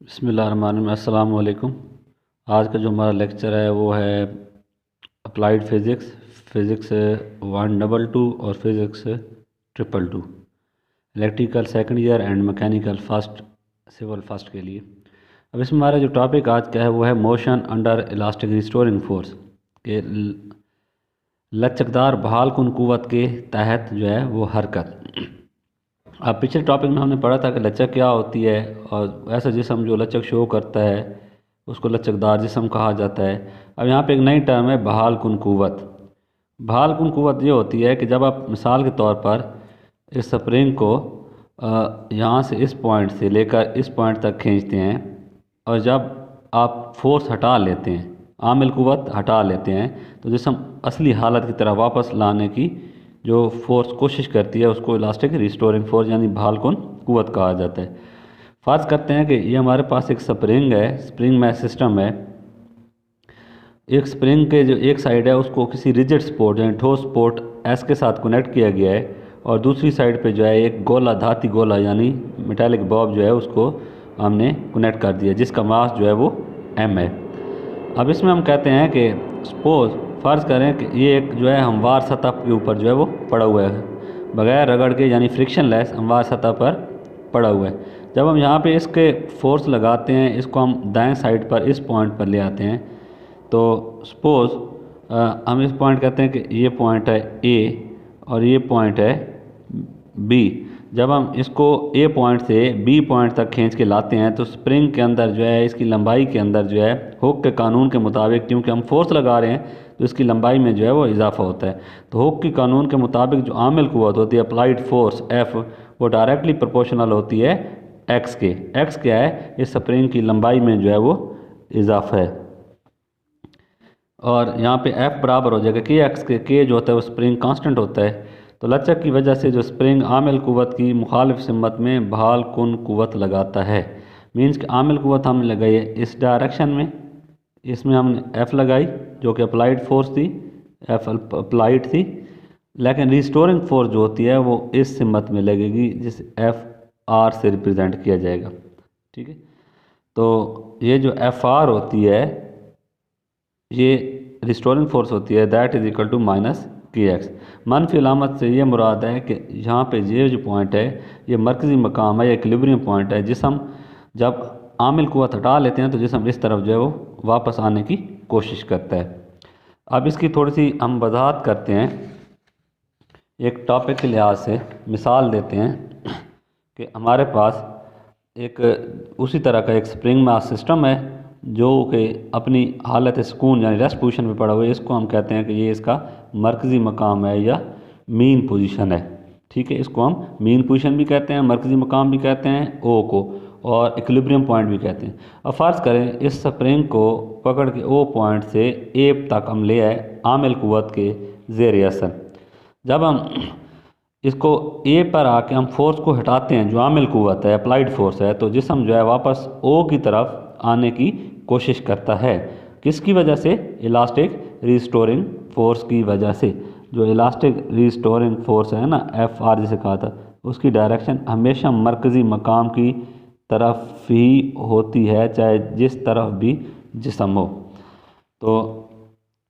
बिस्मिल्लाहिर्रहमानिर्रहीम। अस्सलाम वालेकुम। आज का जो हमारा लेक्चर है वो है अप्लाइड फ़िज़िक्स, फ़िज़िक्स 122 और physics 222, electrical second year and mechanical first, civil first के लिए। अब इसमें हमारा जो टॉपिक आज का है वो है motion under elastic restoring force के लचकदार बहाल कुन क़ुव्वत के तहत जो है वो हरकत। अब पिछले टॉपिक में हमने पढ़ा था कि लचक क्या होती है और ऐसा जिस्म जो लचक शो करता है उसको लचकदार जिस्म कहा जाता है। अब यहाँ पे एक नई टर्म है बहाल कुन क़ुव्वत। बहाल कुन क़ुव्वत ये होती है कि जब आप मिसाल के तौर पर इस स्प्रिंग को यहाँ से इस पॉइंट से लेकर इस पॉइंट तक खींचते हैं और जब आप फोर्स हटा लेते हैं, आमिल क़ुव्वत हटा लेते हैं, तो जिस्म असली हालत की तरह वापस लाने की जो फोर्स कोशिश करती है उसको इलास्टिक रिस्टोरिंग फोर्स यानी बहाल कुन क़ुव्वत कहा जाता है। फ़र्ज़ करते हैं कि ये हमारे पास एक स्प्रिंग है, स्प्रिंग में सिस्टम है। एक स्प्रिंग के जो एक साइड है उसको किसी रिजिड सपोर्ट यानी ठोस सपोर्ट एस के साथ कनेक्ट किया गया है और दूसरी साइड पे जो है एक गोला, धाती गोला यानी मेटालिक बॉब जो है उसको हमने कनेक्ट कर दिया जिसका मास जो है वो m है। अब इसमें हम कहते हैं कि सपोज़ फ़र्ज़ करें कि ये एक जो है हमवार सतह के ऊपर जो है वो पड़ा हुआ है, बग़ैर रगड़ के यानी फ्रिक्शन लेस हमवार सतह पर पड़ा हुआ है। जब हम यहाँ पे इसके फोर्स लगाते हैं, इसको हम दाएं साइड पर इस पॉइंट पर ले आते हैं, तो सपोज़ हम इस पॉइंट कहते हैं कि ये पॉइंट है ए और ये पॉइंट है बी। जब हम इसको ए पॉइंट से बी पॉइंट तक खींच के लाते हैं तो स्प्रिंग के अंदर जो है, इसकी लंबाई के अंदर जो है हुक के कानून के मुताबिक, क्योंकि हम फोर्स लगा रहे हैं तो इसकी लंबाई में जो है वो इजाफा होता है। तो हुक के कानून के मुताबिक जो आमिल क़ुव्वत होती है, अप्लाइड फोर्स एफ, वो डायरेक्टली प्रोपोर्शनल होती है एक्स के। एक्स क्या है? इस स्प्रिंग की लंबाई में जो है वो इजाफा है और यहाँ पे एफ बराबर हो जाएगा के एक्स के। के जो होता है वो स्प्रिंग कांस्टेंट होता है। तो लचक की वजह से जो स्प्रिंग आमिल क़ुव्वत की मुखालिफ सिमत में बहाल कुन क़ुव्वत लगाता है। मीन्स कि आमिल क़ुव्वत हमने लगाई है इस डायरेक्शन में, इसमें हमने एफ़ लगाई जो कि अप्लाइड फोर्स थी, एफ अप्लाइड थी, लेकिन रिस्टोरिंग फोर्स जो होती है वो इस सिमत में लगेगी जिस एफ आर से रिप्रेजेंट किया जाएगा। ठीक है, तो ये जो एफ आर होती है ये रिस्टोरिंग फोर्स होती है, that is equal to minus k x. मनफी अलामत से ये मुराद है कि यहाँ पे ये जो पॉइंट है ये मरकज़ी मकाम है, ये इक्विलिब्रियम पॉइंट है। जिसम जब आमिल क़ुव्वत हटा लेते हैं तो जिसम इस तरफ जो है वो वापस आने की कोशिश करता है। अब इसकी थोड़ी सी हम वजाहत करते हैं, एक टॉपिक के लिहाज से मिसाल देते हैं कि हमारे पास एक उसी तरह का एक स्प्रिंग मास सिस्टम है जो कि अपनी हालत सुकून यानी रेस्ट पोजीशन में पड़ा हुआ है। इसको हम कहते हैं कि ये इसका मरकज़ी मकाम है या मीन पोजीशन है। ठीक है, इसको हम मीन पोजीशन भी कहते हैं, मरकज़ी मकाम भी कहते हैं ओ को, और इक्विलिब्रियम पॉइंट भी कहते हैं। अब फ़र्ज़ करें इस स्प्रिंग को पकड़ के ओ पॉइंट से ए तक हम ले आए आमिल क़ुव्वत के ज़ेर असर। जब हम इसको ए पर आके हम फोर्स को हटाते हैं जो आमिल क़ुव्वत है, अप्लाइड फोर्स है, तो जिसम जो है वापस ओ की तरफ आने की कोशिश करता है। किसकी वजह से? इलास्टिक रिस्टोरिंग फोर्स की वजह से। जो इलास्टिक रिस्टोरिंग फोर्स है ना, एफ आर जिसे कहा था, उसकी डायरेक्शन हमेशा मरकज़ी मकाम की तरफ ही होती है, चाहे जिस तरफ भी जिसम हो। तो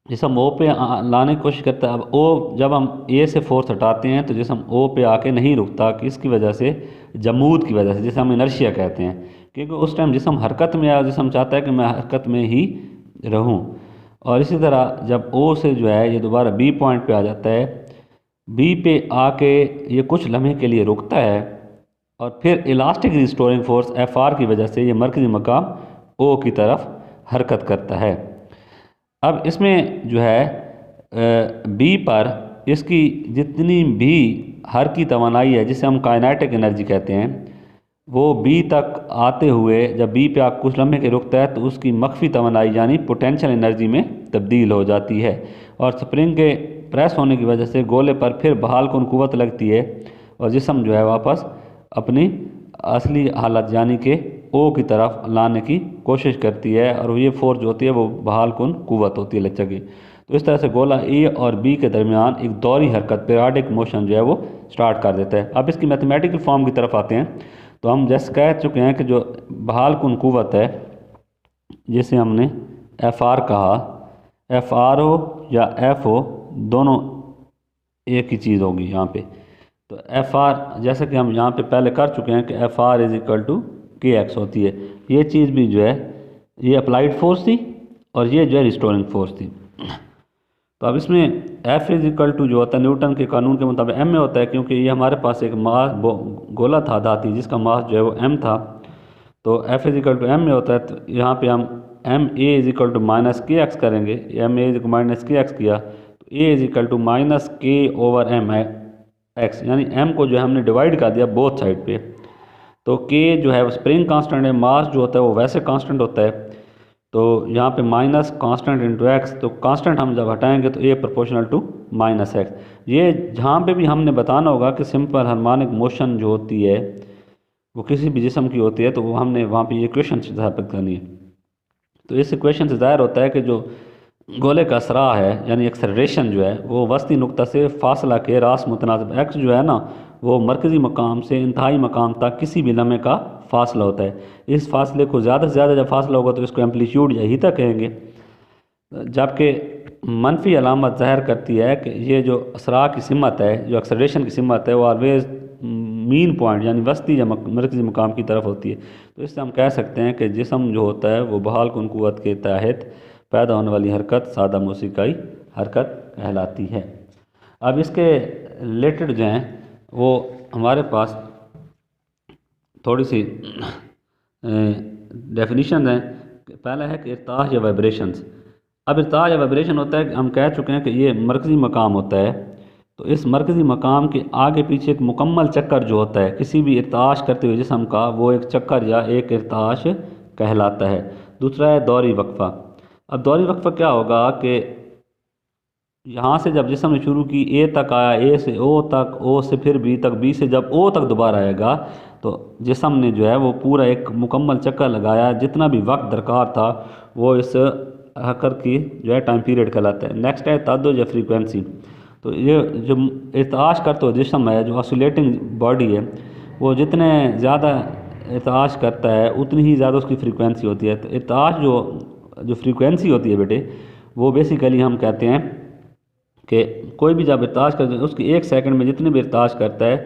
जिसम ओ पे लाने की कोशिश करता है। अब ओ जब हम ए से फोर्स हटाते हैं तो जिसम ओ पे आके नहीं रुकता। किसकी वजह से? जमूद की वजह से, जिसे हम इनर्शिया कहते हैं, क्योंकि उस टाइम जिसम हरकत में आया, जिसम चाहता है कि मैं हरकत में ही रहूं। और इसी तरह जब ओ से जो है ये दोबारा बी पॉइंट पे आ जाता है, बी पे आके ये कुछ लम्हे के लिए रुकता है और फिर elastic restoring force F R की वजह से ये मरकज़ी मकाम ओ की तरफ हरकत करता है। अब इसमें जो है बी पर इसकी जितनी भी हर की तवानाई है, जिसे हम काइनेटिक एनर्जी कहते हैं, वो बी तक आते हुए जब बी पे कुछ लम्हे के रुकता है तो उसकी मख्फी तवानाई यानी पोटेंशियल एनर्जी में तब्दील हो जाती है और स्प्रिंग के प्रेस होने की वजह से गोले पर फिर बहाल कुन क़ुव्वत लगती है और जिसम जो है वापस अपनी असली हालत यानी कि ओ की तरफ लाने की कोशिश करती है और ये फोर्स जो होती है वो बहाल कुन क़ुव्वत होती है लचक की। तो इस तरह से गोला ए और बी के दरमियान एक दौरी हरकत, पीरियडिक मोशन जो है वो स्टार्ट कर देता है। अब इसकी मैथमेटिकल फॉर्म की तरफ आते हैं तो हम जैसे कह चुके हैं कि जो बहाल कुन कुव्वत है, जिसे हमने एफ आर कहा, एफ आर हो या एफ हो, दोनों एक ही चीज़ होगी यहाँ पे। तो एफ आर जैसे कि हम यहाँ पे पहले कर चुके हैं कि F R is equal to k x होती है। ये चीज़ भी जो है ये अप्लाइड फोर्स थी और ये जो है रिस्टोरिंग फोर्स थी। तो अब इसमें एफ इज इक्वल टू जो होता है न्यूटन के कानून के मुताबिक एम में होता है, क्योंकि ये हमारे पास एक मास गोला था धाती जिसका मास जो है वो एम था। तो F is equal to m में होता है। तो यहाँ पे हम m a is equal to minus k x करेंगे। M a is minus k x किया तो a is equal to minus k over m x, यानी एम को जो है हमने डिवाइड कर दिया बोथ साइड पे। तो के जो है वो स्प्रिंग कांस्टेंट है, मास जो होता है वो वैसे कांस्टेंट होता है। तो यहाँ पे माइनस कांस्टेंट इंटू एक्स, तो कांस्टेंट हम जब हटाएंगे तो ए प्रोपोर्शनल टू माइनस एक्स। ये जहाँ पे भी हमने बताना होगा कि सिंपल हार्मोनिक मोशन जो होती है वो किसी भी जिस्म की होती है, तो वो हमने वहाँ पे ये इक्वेशन स्थापित करनी है। तो इस इक्वेशन से ज़ाहिर होता है कि जो गोले का असरा है यानी एक्सेलरेशन जो है वो वस्ती नुक्ता से फासला के रास मुतनासिब, एक्स जो है ना वो मरकज़ी मकाम से इंतहाई मकाम तक किसी भी लम्हे का फासला होता है। इस फासले को ज़्यादा से ज़्यादा जब फासला होगा तो इसको एम्पलीट्यूड या हीटा कहेंगे। जबकि मनफी अलामत ज़ाहिर करती है कि ये जो असरा की सिमत है, जो एक्सेलरेशन की सिमत है, वो ऑलवेज़ मीन पॉइंट यानी वस्ती या मरकज़ी मकाम की तरफ होती है। तो इससे हम कह सकते हैं कि जिस्म जो होता है वो बहाल कुन कुव्वत के तहत पैदा होने वाली हरकत सादा मूसिकाई हरकत कहलाती है। अब इसके रिलेटेड जो हैं वो हमारे पास थोड़ी सी डेफिनीशन है। पहला है कि इर्ताह या वाइब्रेशंस। अब इर्ताह या वाइब्रेशन होता है कि हम कह चुके हैं कि ये मरकज़ी मकाम होता है। तो इस मरकज़ी मकाम के आगे पीछे एक मुकम्मल चक्कर जो होता है किसी भी इर्ताश करते हुए जिस्म का, वो एक चक्कर या एक इर्ताश कहलाता है। दूसरा है दौरी वक्फ़ा। अब दौरी वक्फ़ा क्या होगा कि यहाँ से जब जिस्म ने शुरू की ए तक आया, ए से ओ तक, ओ से फिर बी तक, बी से जब ओ तक दोबारा आएगा तो जिस्म ने जो है वो पूरा एक मुकम्मल चक्कर लगाया। जितना भी वक्त दरकार था वो इस हरकत की जो है टाइम पीरियड कहलाता है। नेक्स्ट है ताद्दुद या फ्रीक्वेंसी। तो ये जो इर्ताश करते हुए जिस्म है, जो ऑसिलेटिंग बॉडी है, वो जितने ज़्यादा इर्ताश करता है उतनी ही ज़्यादा उसकी फ्रीक्वेंसी होती है। तो इर्ताश जो फ्रीक्वेंसी होती है बेटे, वो बेसिकली हम कहते हैं कि कोई भी जब इर्ताश करते हैं उसकी एक सेकंड में जितने भी इर्ताश करता है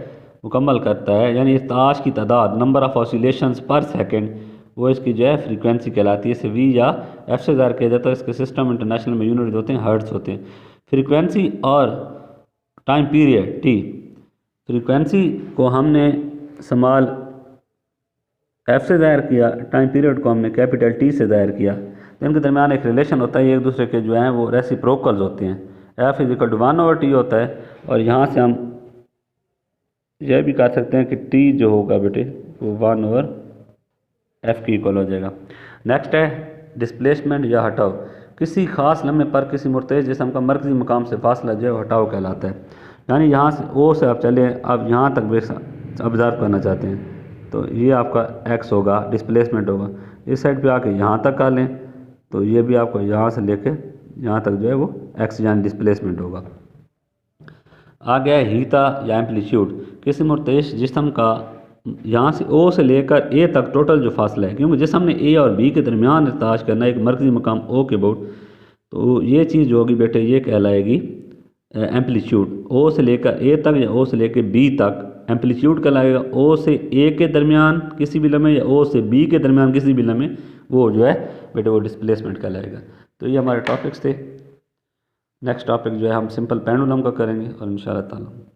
मुकम्मल करता है, यानी इर्ताश की तादाद नंबर ऑफ़ ऑसिलेशंस पर सेकंड, वो इसकी जो है फ्रीक्वेंसी कहलाती है। इसे वी या एफ से ज़ाहिर किया जाता है। इसके सिस्टम इंटरनेशनल में यूनिट होते हैं हर्ट्ज़ होते हैं। फ्रीक्वेंसी और टाइम पीरियड टी, फ्रीक्वेंसी को हमने स्मॉल एफ से ज़ाहिर किया, टाइम पीरियड को हमने कैपिटल टी से ज़ाहिर किया। तो इनके दरमियान एक रिलेशन होता है, ये एक दूसरे के जो हैं वो रेसिप्रोकल्स होते हैं। F is equal to 1/t होता है और यहाँ से हम यह भी कह सकते हैं कि टी जो होगा बेटे वो 1/f की इक्वल हो जाएगा। नेक्स्ट है डिस्प्लेसमेंट या हटाव। किसी खास लम्हे पर किसी मुर्तज़ जिस्म का मरकज़ी मकाम से फासला जो है हटाव कहलाता है। यानी यहाँ से ओ से आप चले, अब यहाँ तक ऑब्ज़र्व करना चाहते हैं तो ये आपका एक्स होगा, डिस्प्लेसमेंट होगा। इस साइड पे आके यहाँ तक कर लें तो ये भी आपको यहाँ से लेके यहाँ तक जो है वो एक्स यानी डिस्प्लेसमेंट होगा। आ गया हीटा या एम्पलीट्यूड। किसी मुर्तज़ जिस्म का यहाँ से ओ से लेकर ए तक टोटल जो फासला है, क्योंकि जिस्म ने ए और बी के दरमियान इर्ताश करना एक मरकज़ी मकाम ओ के बहुत, तो ये चीज़ जो होगी बेटे ये कहलाएगी एम्पलीट्यूड। ओ से लेकर ए तक या ओ से लेकर बी तक एम्पलीट्यूड कहलाएगा। ओ से ए के दरमियान किसी भी लम्हे या ओ से बी के दरमियान किसी भी लम्हे वो जो है बेटे वो डिस्प्लेसमेंट कहलाएगा। तो ये हमारे टॉपिक्स थे। नेक्स्ट टॉपिक जो है हम सिंपल पेंडुलम का करेंगे और इंशाअल्लाह ताला